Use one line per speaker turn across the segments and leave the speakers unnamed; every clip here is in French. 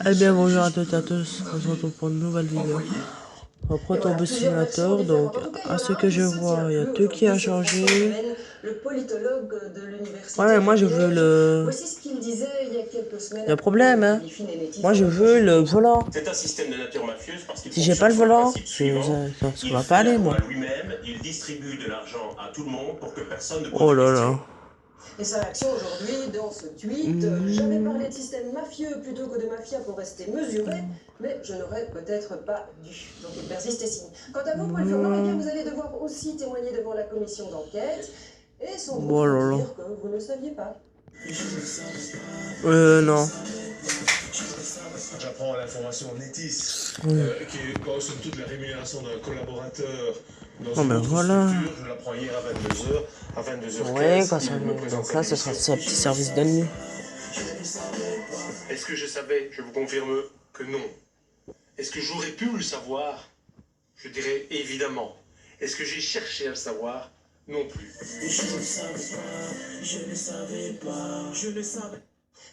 Eh bien bonjour à toutes et à tous, on se retrouve pour une nouvelle vidéo. On retombe au simulateur, donc à ce que je vois, il y a tout qui a changé.
Le politologue de l'université.
Ouais, moi je veux le...
Voici ce qu'il disait il y a quelques semaines.
Il y a un problème, hein. Moi je veux le volant.
C'est un système de nature mafieuse parce qu'il
Si j'ai pas le volant, ça va pas aller, moi.
lui-même, il distribue de l'argent à tout le monde pour que personne ne
Oh là là.
Et sa réaction aujourd'hui dans ce tweet, j'avais parlé de système mafieux plutôt que de mafia pour rester mesuré, mais je n'aurais peut-être pas dû. Donc il persiste et signe. Quant à vous, Paul Furlan, eh bien, vous allez devoir aussi témoigner devant la commission d'enquête, et sans doute dire que vous ne saviez pas.
Non.
J'apprends l'information Netis, qui est somme toute la rémunération d'un collaborateur dans une autre structure. Je l'apprends hier à 22h. À 22h15,
ouais, quand ça vient. Donc là, ce sera un petit service de nuit.
Est-ce que je savais? Je vous confirme que non. Est-ce que j'aurais pu le savoir? Je dirais évidemment. Est-ce que j'ai cherché à le savoir? Non plus.
Je ne savais pas, je ne savais.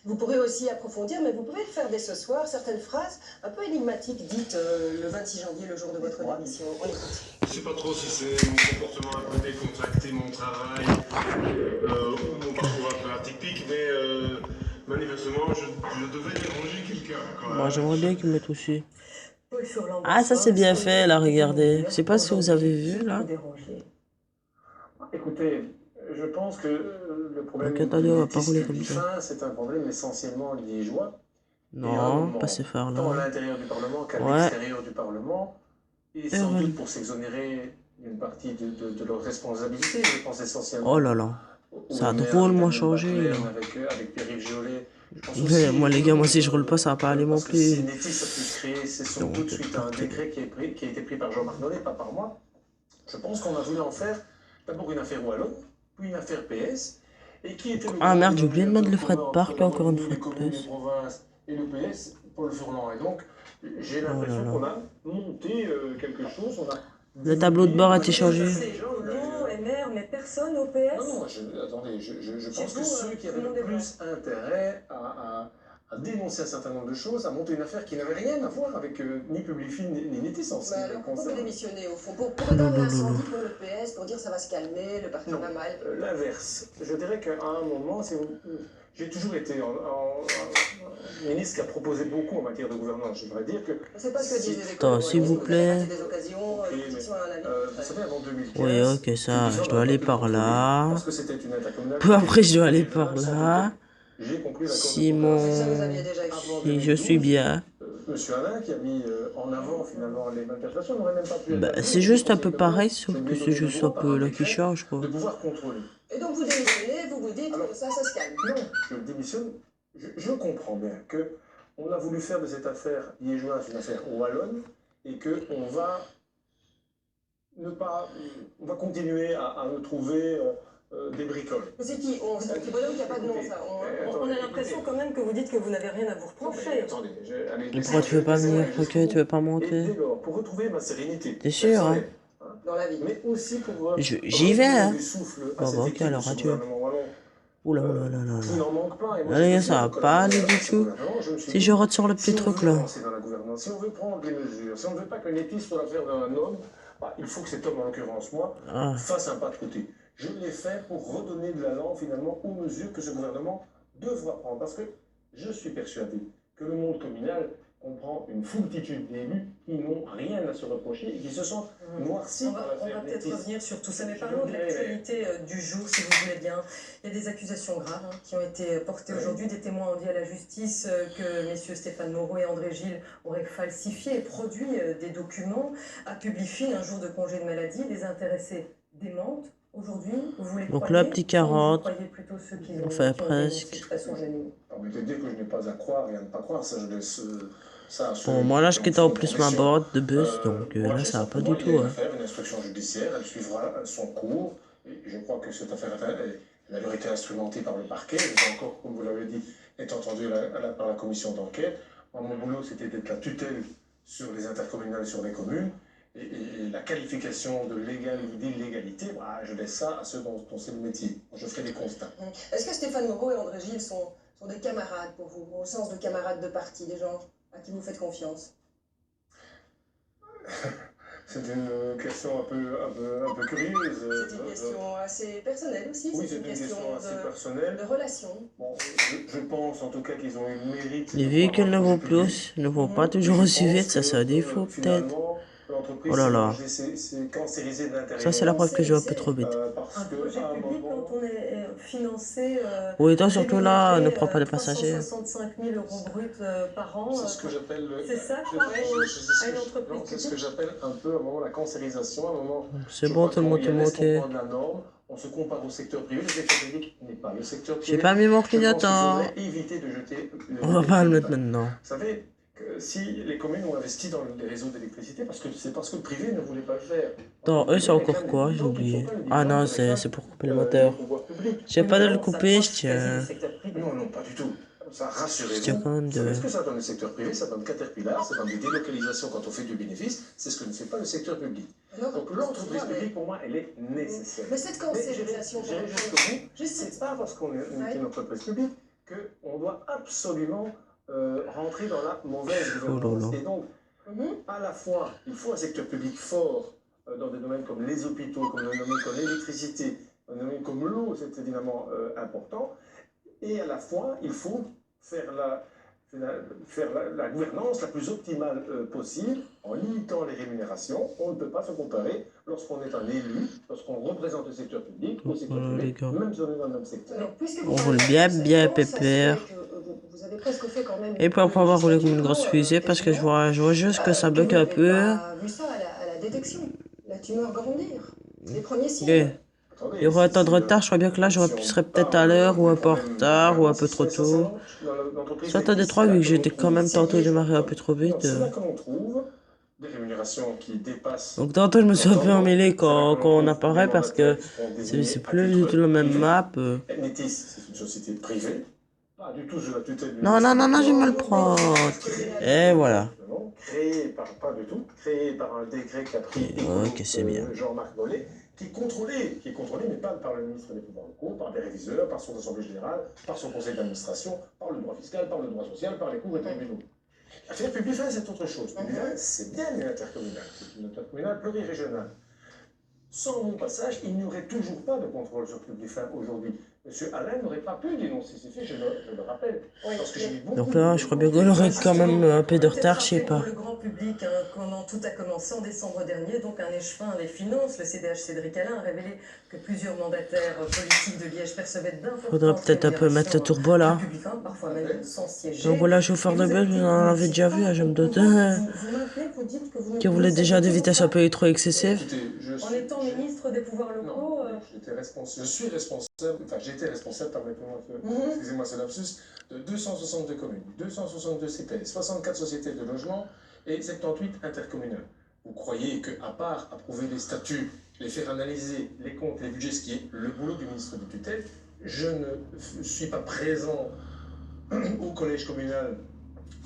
Vous pourrez aussi approfondir, mais vous pouvez le faire dès ce soir, certaines phrases un peu énigmatiques dites le 26 janvier, le jour de votre démission. On écoute.
Je ne sais pas trop si c'est mon comportement à côté, contracté, mon travail, ou mon parcours un peu atypique, mais manifestement, je devais déranger quelqu'un.
Moi j'aimerais bien qu'il me mette aussi. Ah, ça c'est bien fait là, regardez. Je sais pas si vous avez vu là.
Écoutez, je pense que le problème c'est un problème essentiellement liégeois.
Non, pas ces phares là.
Tant à l'intérieur du Parlement qu'à l'extérieur du Parlement. Et sans doute pour s'exonérer d'une partie de leurs responsabilités, je pense essentiellement.
Oh là là, ça a drôlement changé là.
Avec Pierre-Yves Jolet.
Mais moi les gars, moi si je roule pas, ça va pas aller non plus.
Si Netis a pu se créer, c'est sans doute suite à un décret qui a été pris par Jean-Marc Nollet, pas par moi. Je pense qu'on a voulu en faire d'abord une affaire Wallonne, puis une affaire PS, et qui était...
Ah merde, j'ai oublié de mettre le frais de parc encore une fois de plus.
Et le PS, Paul Furlan. Et donc, j'ai l'impression qu'on a monté quelque chose, on a...
Le tableau de bord a été changé.
Ces gens, non, MR, mais personne au PS.
Non, attendez, je pense que ceux qui avaient le plus intérêt à dénoncer un certain nombre de choses, à monter une affaire qui n'avait rien à voir avec ni Publifin ni Netis en ce qui
alors pourquoi vous démissionnez au fond? Pour éteindre l'incendie pour le PS, pour dire ça va se calmer, le parti va mal?
L'inverse. Je dirais qu'à un moment, j'ai toujours été un ministre qui a proposé beaucoup en matière de gouvernance. Je voudrais dire que...
C'est pas ce que disent les
Attends, s'il vous plaît.
des occasions,
vous savez, avant 2015...
Oui, ok, ça, je dois aller par là.
Parce que c'était une intercommunale...
Peu après, je dois aller par là.
J'ai conclu
Simon, si je suis bien.
Monsieur Alain qui a mis en avant finalement les manifestations n'aurait même pas pu...
Bah, c'est juste un peu pareil, sauf que c'est juste un peu là qui change, quoi.
De pouvoir contrôler.
Et donc vous démissionnez, vous vous dites, alors, ça se calme.
Non, je démissionne. Je comprends bien que on a voulu faire de cette affaire liégeoise une affaire wallonne et qu'on va on va continuer à nous trouver des bricoles.
C'est qui? C'est un petit bonhomme qui n'a pas de nom, ça. On a l'impression quand même que vous dites que vous n'avez rien à vous reprocher.
Attendez,
Et pourquoi tu veux pas venir? Ok, tu veux pas monter?
Et dès lors, pour retrouver ma sérénité.
T'es sûr, hein?
Dans la vie.
Mais aussi pour...
J'y vais, hein? Bon, bah, ok, alors adieu. Oula, oula, là, là, là. Allez, ça va pas aller du tout. Si je rate sur le petit truc, là.
Si on veut prendre des mesures, si on ne veut pas que Netis soit l'affaire d'un homme, il faut que cet homme, en l'occurrence moi, fasse un pas de côté. Je l'ai fait pour redonner de l'allant finalement aux mesures que ce gouvernement devra prendre. Parce que je suis persuadé que le monde communal comprend une foultitude d'élus qui n'ont rien à se reprocher et qui se sentent noircis.
On va peut-être revenir sur tout ça, mais parlons de l'actualité du jour, si vous voulez bien. Il y a des accusations graves qui ont été portées aujourd'hui. Des témoins ont dit à la justice que messieurs Stéphane Moreau et André Gilles auraient falsifié et produit des documents à Publifin un jour de congé de maladie. Les intéressés démentent. Aujourd'hui, vous les croyez?
Donc là, petit 40,
enfin
presque.
Permettez-moi que je n'ai pas à croire et à ne pas croire, ça je laisse...
Bon, moi là, je quitte en plus ma boîte de bus, donc là, ça va pas du tout.
Il y a une instruction judiciaire, elle suivra son cours, et je crois que cette affaire a alors été instrumentée par le parquet, mais encore, comme vous l'avez dit, est entendue par la commission d'enquête. Mon boulot, c'était d'être la tutelle sur les intercommunales et sur les communes, et la qualification de légal ou d'illégalité, je laisse ça à ceux dont c'est le métier. Je ferai des constats.
Est-ce que Stéphane Moreau et André Gilles sont sont des camarades pour vous, au sens de camarades de parti, des gens à qui vous faites confiance?
C'est une question un peu curieuse.
C'est une question assez personnelle aussi,
Oui,
c'est une question
assez personnelle.
de relation.
Bon, je pense en tout cas qu'ils ont eu le mérite.
Les véhicules ne vont plus, ne vont pas toujours aussi vite, ça c'est un défaut peut-être. Oh là là. Ça c'est la preuve que je vais un peu trop vite.
Un projet public quand on est financé.
Oui, toi surtout là, ne prends pas de passagers.
365 000 € bruts par an.
C'est ce que j'appelle
C'est ça,
une entreprise. C'est ce que j'appelle un peu à un moment la cancérisation, à un moment.
C'est bon, tout le monde est monté.
On se compare au secteur privé, le secteur public n'est pas le secteur privé.
J'ai pas mis mon clignotant.
Éviter de jeter.
On va pas le mettre maintenant.
Vous savez que si les communes ont investi dans les réseaux d'électricité, c'est parce que le privé ne voulait pas le faire.
Non, eux c'est encore quoi, j'ai oublié. Ah non, c'est pour couper le moteur. J'ai pas de le couper, je tiens.
Non, pas du tout. Ça rassurez-vous.
Je tiens quand même de...
Est-ce que ça donne le secteur privé? Ça donne Caterpillar, ça donne des délocalisations quand on fait du bénéfice. C'est ce que ne fait pas le secteur public. Donc l'entreprise publique, pour moi, elle est nécessaire.
Mais cette cancérisation,
c'est pas parce qu'on est une entreprise publique qu'on doit absolument rentrer dans la mauvaise gouvernance. Et donc, à la fois, il faut un secteur public fort dans des domaines comme les hôpitaux, comme des domaines comme l'électricité, dans des domaines comme l'eau, c'est évidemment important. Et à la fois, il faut faire la gouvernance la plus optimale possible en limitant les rémunérations. On ne peut pas se comparer lorsqu'on est un élu, lorsqu'on représente le secteur public, au secteur public, même si on est dans le même secteur.
On roule bien pépère. Et pour pouvoir rouler comme une grosse fusée parce que je vois juste que ça bug un peu.
Vu ça à la détection, la tumeur grandir, les premiers signes.
Il y aura un temps de retard, je crois bien que là je serais peut-être à l'heure ou un peu en retard ou un peu trop tôt. Soit à Détroit vu que j'étais quand même tantôt démarré un peu trop vite. Donc tantôt je me suis un peu emmêlé quand on apparaît parce que c'est plus du tout la même map.
Netis, c'est une société privée. Pas du tout sous la tutelle du
Non, je me le prends. Et voilà.
Créé par un décret qui a pris Jean-Marc Nollet, qui est contrôlé, mais pas par le ministre des Pouvoirs locaux, par des réviseurs, par son assemblée générale, par son conseil d'administration, par le droit fiscal, par le droit social, par les cours et tribunaux. L'affaire Publifin, c'est autre chose. Publifin, c'est bien une intercommunale. C'est une intercommunale plurirégionale. Sans mon passage, il n'y aurait toujours pas de contrôle sur Publifin aujourd'hui. Monsieur Alain n'aurait pas pu dénoncer ces faits, je le rappelle.
Donc là, je crois bien qu'on aurait quand même un peu de retard, je sais pas.
Pour le grand public, comment tout a commencé en décembre dernier, donc un échevin des finances, le CDH Cédric Alain, a révélé que plusieurs mandataires politiques de Liège percevaient d'importantes
Faudrait peut-être un peu mettre le turbo là.
Parfois même sans siéger.
Donc voilà, chauffeur de bus, vous en avez déjà vu, je me doute. Que vous voulez déjà des vitesses un peu trop excessives.
En étant ministre des Pouvoirs locaux...
J'étais responsable, permettez-moi, excusez-moi ce lapsus, de 262 communes, 262 CPS, 64 sociétés de logement et 78 intercommunales. Vous croyez qu'à part approuver les statuts, les faire analyser les comptes, les budgets, ce qui est le boulot du ministre de tutelle, je ne suis pas présent au collège communal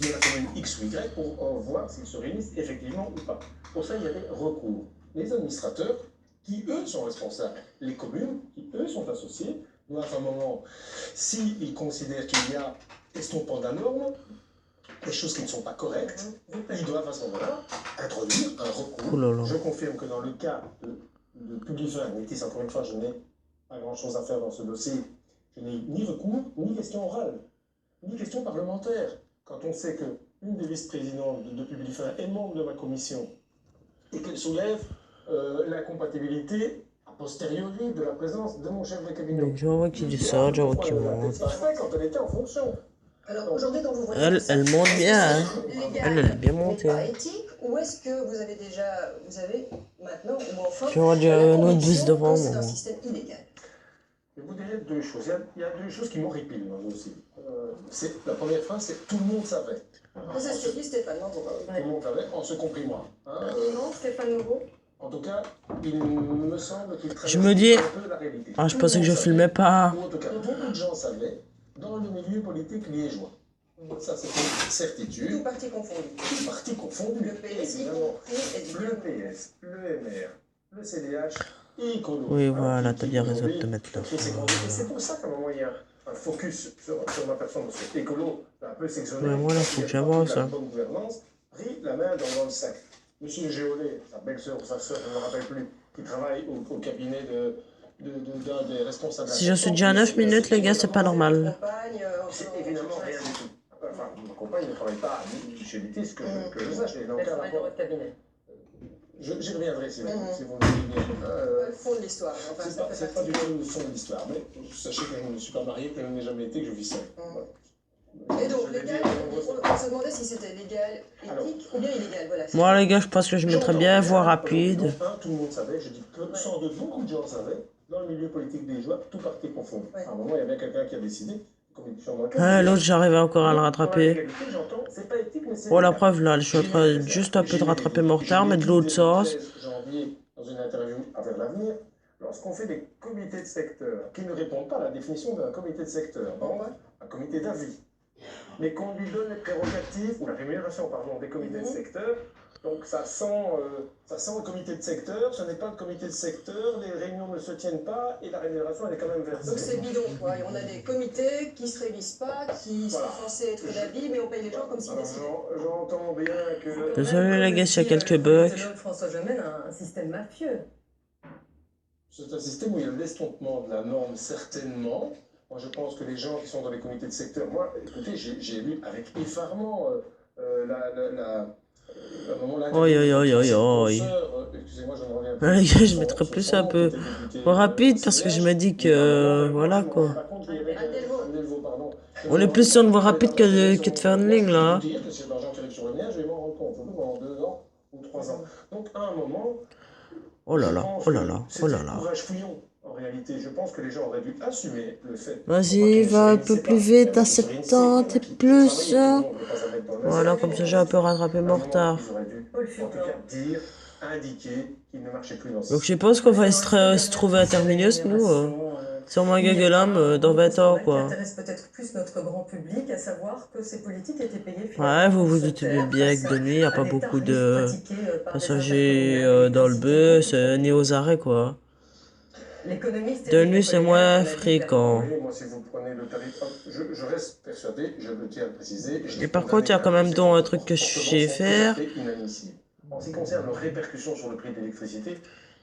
de la commune X ou Y pour voir s'ils se réunissent effectivement ou pas. Pour ça, il y a des recours. Les administrateurs, qui eux sont responsables, les communes, qui eux sont associés, doivent à un moment, s'ils considèrent qu'il y a estompant de la norme, des choses qui ne sont pas correctes, ils doivent à ce moment-là introduire un recours. Je confirme que dans le cas de Publifin, Netis, encore une fois, je n'ai pas grand-chose à faire dans ce dossier. Je n'ai ni recours, ni question orale, ni question parlementaire. Quand on sait qu'une des vice-présidentes de Publifin est membre de ma commission et qu'elle soulève l'incompatibilité a posteriori de la présence de mon chef de cabinet.
Donc je vois qui dit ça, je vois qui monte.
Quand elle était en fonction.
Alors aujourd'hui, quand vous voyez
elle monte bien, hein. Elle est bien montée.
Pas éthique, ou est-ce que vous avez maintenant, ou enfin,
je vois déjà un autre bus devant
c'est
moi.
un système illégal?
Je vous dirais deux choses. Il y a deux choses qui m'horripilent dans le dossier. La première phrase, c'est tout le monde savait.
Ça se dit Stéphane Moreau.
Tout le monde savait, en se compris moi.
Non, Stéphane Moreau.
En tout cas, il me semble qu'il traverse
Je me dis,
un peu la réalité.
Je pensais que je filmais pas.
Ou en tout cas, beaucoup de gens savaient dans le milieu politique liégeois. Ça, c'est une certitude.
Tout parti confondu.
Tout parti confondu.
Le PS,
le PS, le MR, le CDH et Écolo.
Oui, voilà, t'as bien raison de te mettre là.
Et c'est pour ça qu'à un moment, il y a un focus sur ma personne, parce que écolo, un peu s'exonérer.
Ouais, voilà, faut que j'avance.
La bonne gouvernance, pris la main dans le sac. Monsieur Géolet, sa belle-sœur ou sa sœur, je ne me rappelle plus, qui travaille au cabinet d'un des responsables.
Si je suis déjà à 9 minutes, les gars, c'est pas normal.
C'est évidemment rien du tout. Enfin, ma compagne ne travaille pas chez Vitis, que je sache.
Elle travaille dans votre cabinet.
J'y reviendrai si vous le voulez bien.
Le fond de l'histoire. Enfin,
c'est pas du tout le fond de l'histoire, mais sachez que je ne suis pas marié, que je n'ai jamais été, que je vis seul.
Et donc, légal, on se demandait si c'était légal, éthique ou bien illégal. Voilà.
Moi, les gars, je pense que je mettrais bien voie rapide.
Tout le monde savait, je dis que sans doute beaucoup de gens savaient, dans le milieu politique des joueurs, tout parti confondu.
Ouais.
À un moment, il y avait quelqu'un qui a décidé.
Ah, l'autre, j'arrivais encore à le rattraper. Oh, la preuve, là, je suis en train juste un peu de rattraper mon retard, mais de l'autre sens.
Janvier, dans une interview à Vers l'avenir, lorsqu'on fait des comités de secteur qui ne répondent pas à la définition d'un comité de secteur, donc un comité d'avis, mais qu'on lui donne les prérogatives, ou la rémunération, pardon, des comités de secteur, donc ça sent le comité de secteur, ce n'est pas le comité de secteur, les réunions ne se tiennent pas, et la rémunération, elle est quand même versée.
Donc c'est bidon, quoi. Et on a des comités qui se révisent pas, qui sont censés être d'avis, mais on paye les gens comme s'ils décidaient.
J'entends bien que...
Désolé, les gars, s'il y a quelques bugs.
François Gemène a un système mafieux.
C'est un système où il y a l'estompement de la norme, certainement. Moi, je pense que les gens qui sont dans les comités de secteur, moi, écoutez, j'ai lu avec effarement
Oi, oi, oi, oi, oi.
Excusez-moi, je ne reviens plus.
Les gars, je mettrais plus un peu rapide parce que je me dis que voilà quoi. On est plus sur une voie rapide que de faire une ligne là.
Je vais dire que si l'argent qui arrive sur le mien, je vais m'en rendre compte. Pendant 2 ans ou 3 ans. Donc, à un moment.
Oh là là, oh là là, oh là là.
Courage fouillon. En réalité, je pense que les gens auraient dû assumer le fait.
Vas-y, va un peu plus vite, à 70 et plus. Voilà, comme ça j'ai un peu rattrapé mon retard.
Ils auraient dû, en tout cas, dire, indiquer qu'il ne marchait plus dans ce
Donc je pense qu'on va se trouver à Terminus, nous. Sûrement un Gueguelam dans 20 ans, quoi.
Ça intéresse peut-être plus notre grand public, à savoir que ces politiques étaient payées.
Ouais, vous vous doutez bien que de nuit, il n'y a pas beaucoup de passagers dans le bus, ni aux arrêts, quoi. De nuit, c'est moins fréquent.
Moi, si vous prenez le tarif, je reste persuadé, je le tiens à préciser.
Et par contre, il y a quand même donc un truc que je sais faire.
En ce qui concerne les répercussions sur le prix de l'électricité,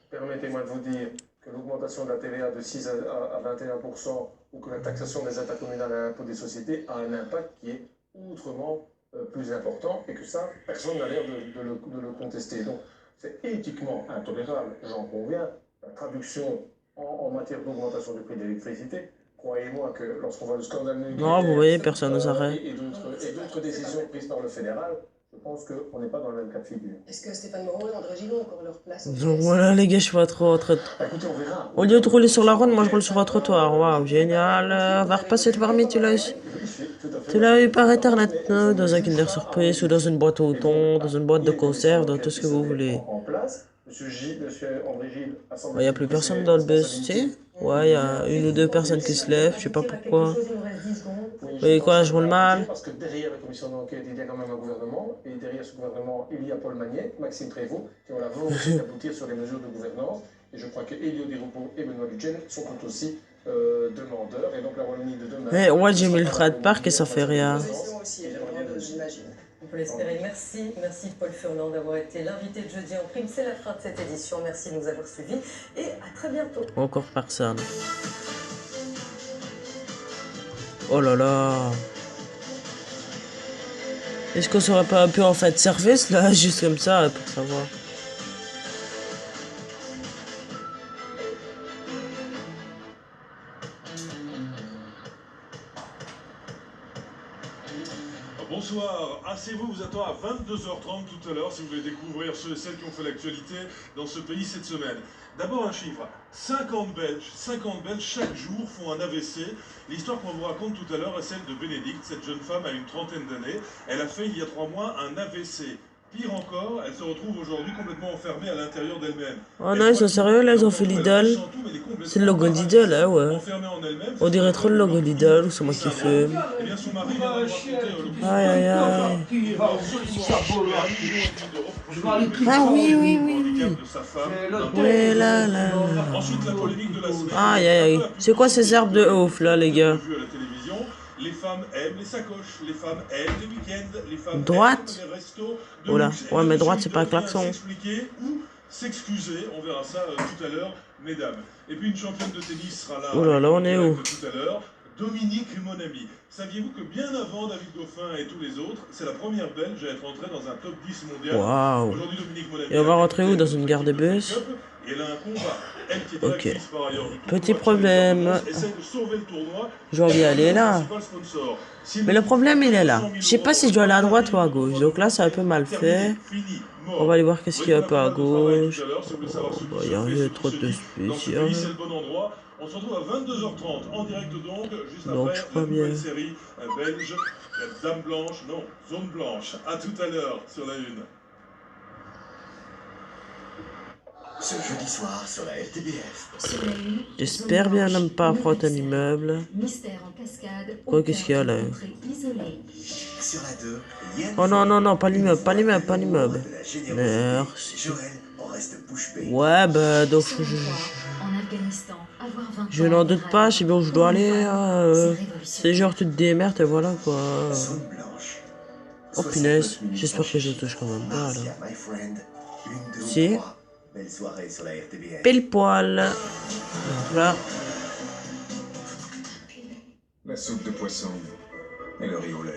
permettez-moi de vous dire que l'augmentation de la TVA de 6 à 21% ou que la taxation des intercommunales à l'impôt des sociétés a un impact qui est outrement plus important et que ça, personne n'a l'air de le contester. Donc, c'est éthiquement intolérable, j'en conviens. La traduction en matière d'augmentation du prix de l'électricité, croyez-moi que lorsqu'on voit le scandale nucléaire...
Non, vous voyez, personne nous arrête.
Et d'autres décisions prises par le fédéral, je pense qu'on n'est pas dans le même cas de figure.
Est-ce que Stéphane Moreau et André Gillot ont encore leur place?
Donc voilà, les gars, je suis trop en train de...
Écoutez, on verra.
Au lieu de rouler sur la route, moi je roule sur un trottoir. Waouh, génial. On va repasser le permis, tu l'as eu. Tu l'as eu par internet, non? Dans un Kinder Surprise ou dans une boîte au thon, dans une boîte de conserve, dans tout ce que vous voulez. Il n'y a plus personne dans le bus, tu sais? Ouais, il y a 1 ou 2 personnes qui se lèvent, je sais pas pourquoi. Et quoi, je roule mal?
Parce que derrière la commission d'enquête, il y a quand même un gouvernement, et derrière ce gouvernement, il y a Paul Magnet, Maxime Prévost, qui ont la volonté d'aboutir sur les mesures de gouvernance. Et je crois que Elio Di Rupo et Benoît Duchesne sont tout aussi demandeurs. Et donc la Wallonie de demain...
Mais ouais, j'ai mis le frein de parc et ça fait rien.
Aussi, j'imagine.
On peut l'espérer. Merci Paul Furlan d'avoir été l'invité de Jeudi en Prime. C'est la fin de cette édition. Merci de nous avoir suivis et à très bientôt.
Encore personne. Oh là là. Est-ce qu'on serait pas un peu en fait de service là, juste comme ça, pour savoir?
Bonsoir, asseyez-vous, vous attend à 22h30 tout à l'heure si vous voulez découvrir ceux et celles qui ont fait l'actualité dans ce pays cette semaine. D'abord un chiffre, 50 Belges chaque jour font un AVC. L'histoire qu'on vous raconte tout à l'heure est celle de Bénédicte, cette jeune femme a une trentaine d'années. Elle a fait il y a 3 mois un AVC. Pire encore, elle se retrouve aujourd'hui complètement enfermée à l'intérieur d'elle-même.
Oh non, ils sont sérieux là, ils ont fait Lidl. C'est le logo Lidl, hein, ouais. On dirait trop le logo Lidl, ou c'est moi qui fais.
Eh bien, son mari vient de raconter le
Aïe aïe aïe. Ah oui, oui, oui. Oui, là, là.
Ensuite, la polémique de la semaine.
Aïe aïe aïe. C'est quoi ces herbes de ouf là, les gars?
femmes aiment les sacoches, les femmes aiment les week-ends, les femmes
Droite.
aiment les restos de
Oh là.
luxe. Et
Ouais,
là,
mais
monsieur
droite, c'est pas un
Hilton vient
klaxon.
s'expliquer ou s'excuser. On verra ça tout à l'heure, mesdames. Et puis une championne de tennis sera là.
Oh là là,
avec
on est
nous
où?
tout à l'heure. Dominique Monami. Saviez-vous que bien avant David Goffin et tous les autres, c'est la première Belge à être entrée dans un top 10 mondial.
Waouh.
Aujourd'hui, Dominique Monami.
Et on va rentrer où? Dans une gare de bus?
Et elle a un combat. Elle qui est
Ok.
directrice par ailleurs du
Petit
tournoi,
problème.
essaie de sauver le tournoi.
Je dois y aller là.
C'est pas le sponsor. Si
Mais le problème, il est là. Je sais pas si je dois aller à droite ou à gauche. Donc là, c'est un peu mal fait.
Fini, mort.
On va aller voir qu'est-ce qu'il y a un peu à
Tout l'heure,
gauche.
si vous voulez savoir ce qui
Oh,
se
il y a
fait,
rien
ce
de
qui
trop
se
de
dit dans ce
spécial.
pays, c'est le bon endroit. On se retrouve à 22h30 en direct donc, juste
Donc,
après
je crois
la nouvelle
bien.
série belge, la Dame Blanche, non, Zone Blanche. À tout à l'heure sur la une.
Ce jeudi soir sur la RTBF.
Sur la une,
J'espère bien ne pas prendre un immeuble.
Mystère en cascade.
Quoi, qu'est-ce qu'il y a là?
Isolé.
Sur la 2, Yann.
Oh non, non, non, pas l'immeuble, pas l'immeuble, pas l'immeuble.
De la générosité.
Merci.
Joël en reste bouche bée.
Ouais, bah, donc
En Afghanistan, avoir 20
je
ans
n'en
en
doute pas, je sais bien où je dois aller. C'est genre, tu te démerdes et voilà quoi.
Zone blanche.
Oh punaise, j'espère que je touche quand même pas là.
Marcia, my friend. Une, deux,
Si.
trois. Belle soirée sur la RTBF.
Pile poil. Donc là,
La soupe de poisson et le riz au lait.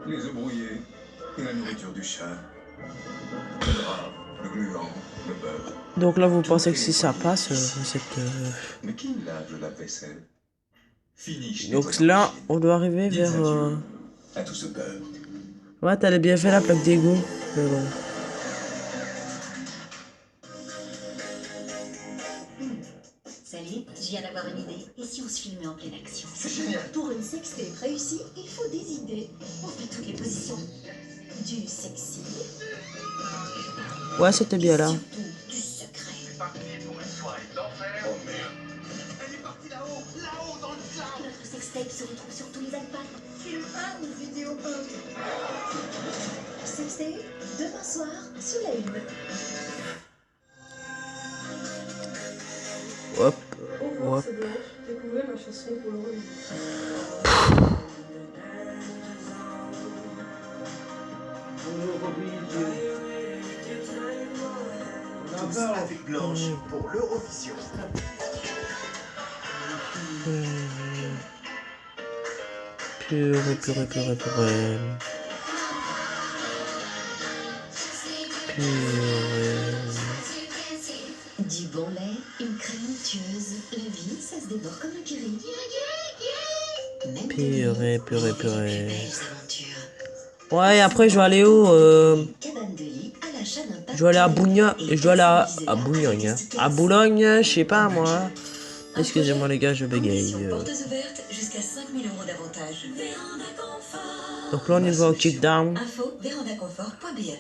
Les œufs brouillés et la nourriture du chat. Le gras, le gluant, le beurre.
donc là, vous pensez que si ça passe, cette.
Mais qui lave le lave-vaisselle? Fini. je
Donc
nettoie
là,
la machine.
on doit arriver
Dites
vers.
adieu à tout ce beurre.
Ouais, t'allais bien fait la plaque d'égout. Mais bon.
Salut, je viens d'avoir une idée. Et si on se filmait en pleine action?
C'est génial.
Pour une sextape réussie, il faut des idées. On fait toutes les positions. Du sexy.
Ouais, c'était bien là.
Surtout du secret. Notre sextape se retrouve sur tous les iPads.
Film 1 ou vidéo 1.
Sextape, demain soir, sur la une.
Hop.
Au revoir,
Hop.
c'est Blanche. Découvrez ma chanson pour l'Eurovision.
Tous avec Blanche pour l'Eurovision.
Purée, purée, purée, purée. Purée.
Du bon lait, une crème onctueuse. La vie, ça se dévore comme un curry. Même
Purée, purée,
des
purée.
belles aventures.
Ouais, après, je dois aller où
Cabane de lit à l'achat d'un pack
Je dois aller à
de
Boulogne.
et
Je dois aller à
personnalisé
Boulogne.
avec des
À
stickers.
Boulogne, je sais pas moi. Excusez-moi les gars, je bégaye.
Conditions portes ouvertes jusqu'à 5 000 € d'avantage. Véranda Confort.
Donc là, on y va au kickdown.
Info vérandaconfort.be.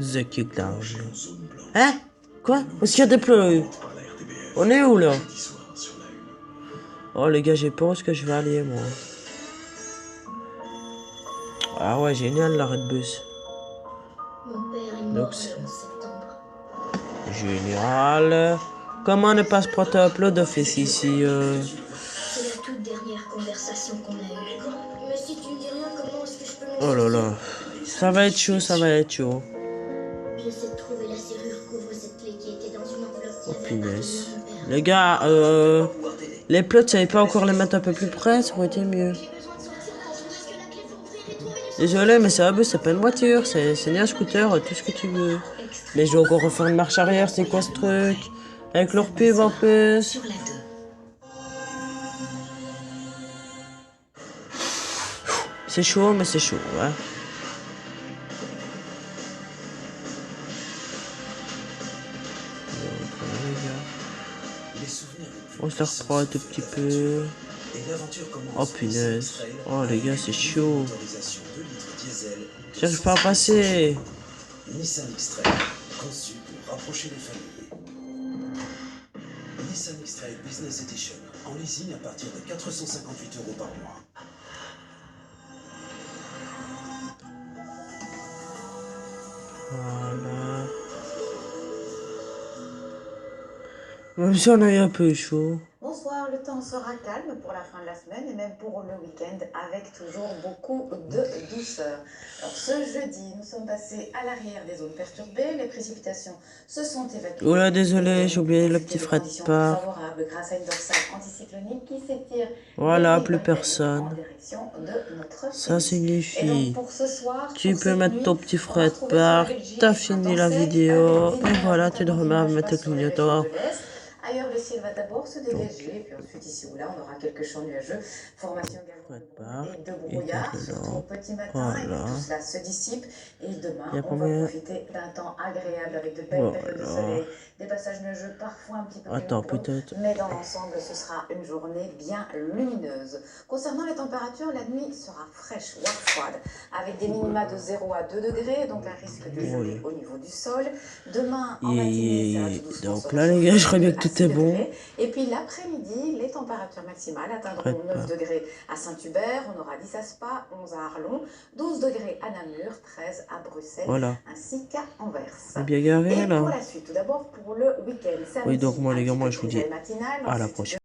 The kickdown.
Zone blanche.
Hein? Quoi? Où est-ce qu'il y a des pleurs?
Par la RTBF.
On est où là?
Jeudi soir sur la une.
Oh les gars, j'ai peur où est-ce que je vais aller moi. Ah ouais, génial l'arrêt de bus.
Mon père est
Donc,
mort
c'est-
le 11 septembre.
Génial. Comment ne pas se prendre un upload d'office ici
C'est la toute dernière conversation qu'on a eue. Mais si tu me dis rien, comment est-ce que je peux me
Oh là là. Ça va être chaud, ça va être chaud.
J'essaie de trouver la serrure couvre cette clé qui était dans une enveloppe qui
Oh
avait
punaise.
appartenu à mon père.
Les gars, les plots, tu savais pas encore les mettre un peu plus près, ça aurait été mieux.
J'ai besoin de sortir dans son disque la clé pour ouvrir et trouver une
Désolé, mais c'est un bus, c'est pas une voiture, c'est ni un scooter, tout ce que tu veux. Mais je dois encore refaire une marche arrière, c'est quoi ce truc? Avec leur pub en plus.
sur la 2.
C'est chaud, mais c'est chaud, ouais.
Les souvenirs les plus
On se la reprend un tout petit peu.
Et l'aventure commence.
Oh punaise. Oh les gars, c'est chaud.
Motorisation 2 litres diesel.
J'arrive pas à passer.
Nissan X-Trail, conçu pour rapprocher les familles. Nissan X-Trail Business Edition, en leasing à partir de 458 € par mois.
Voilà. Même si on a eu un peu chaud.
Bonsoir, le temps sera calme pour la fin de la semaine et même pour le week-end avec toujours beaucoup de douceur. Alors ce jeudi, nous sommes passés à l'arrière des zones perturbées, les précipitations se sont évacuées.
Oh là, désolé, j'ai oublié le petit frais de part.
Favorable grâce à une dorsale anticyclonique qui s'étire.
Voilà, plus personne.
En direction de notre
Ça signifie,
et donc pour ce soir,
tu
pour
peux
cette
mettre
nuit,
ton petit
on va
frais de
retrouver sur
part,
Belgique
t'as
un
fini
temps
la
sec
vidéo,
avec des
et voilà,
nuages
tu te remets à
qui
mettre le
passent sur les régions
clignotant.
de l'Est. Ailleurs, le ciel va d'abord se dégager, et puis ensuite, ici ou là, on aura quelques champs nuageux, formation également de brouillard, surtout au petit matin, et puis tout cela se dissipe. Et demain, on va profiter d'un temps agréable avec de belles périodes de soleil, des passages nuageux parfois un petit peu plus nombreux, mais dans l'ensemble, ce sera une journée bien lumineuse. Concernant les températures, la nuit sera fraîche, voire froide, avec des minima de 0 à 2 degrés, donc un risque de gelée au niveau du sol. Demain, en matinée, ça va tout doucement
donc là, les gars, je crois bien que tout est bon.
Et puis l'après-midi, les températures maximales atteindront 9 degrés à Saint-Hubert, on aura 10 à Spa, 11 à Arlon, 12 degrés à Namur, 13 à Bruxelles, ainsi qu'à Anvers.
C'est bien garé, là.
Et pour la suite, tout d'abord pour le week-end.
Oui, donc moi, les gars, moi, je vous dis à la prochaine.